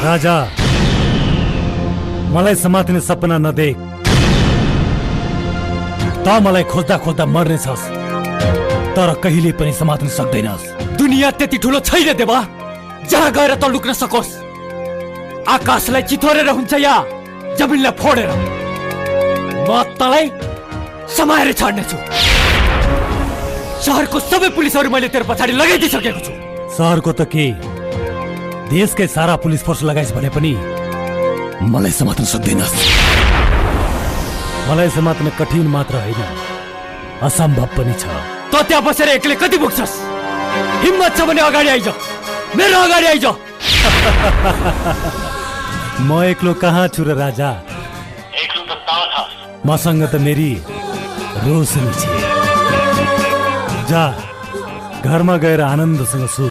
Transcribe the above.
राजा, मलाई समात्ने सपना नदेख। त मलाई खोज्दा खोज्दा मर्नेछस्, तर कहिले पनि समात्न सक्दैनस्। दुनियाँ त्यति ठुलो छैन देवा जहाँ गएर त लुक्न सकोस्। आकाशलाई चिथोरेर हुन्छ या जमिनलाई फोडेर। म तँलाई समाएर छाड्नेछु। शहरको सबै पुलिसहरू मैले तेरो पछाडि लगाइदिइसकेको छु। शहरको त के, देशकै सारा पुलिस फोर्स लगाइस् भने पनि मलाई समात्न सक्दैनस्। मलाई समात्न कठिन मात्र होइन, असम्भव पनि छ। त त्यहाँ बसेर एक्लै कति पुग्छस्? हिम्मत छ भने अगाडि आइज, मेरो अगाडि आइज। म एक्लो कहाँ छु र राजा? एक्लो त तँ छस्। मसँग त मेरी रोशनी छ। जा, घरमा गएर आनन्दसँग सुत।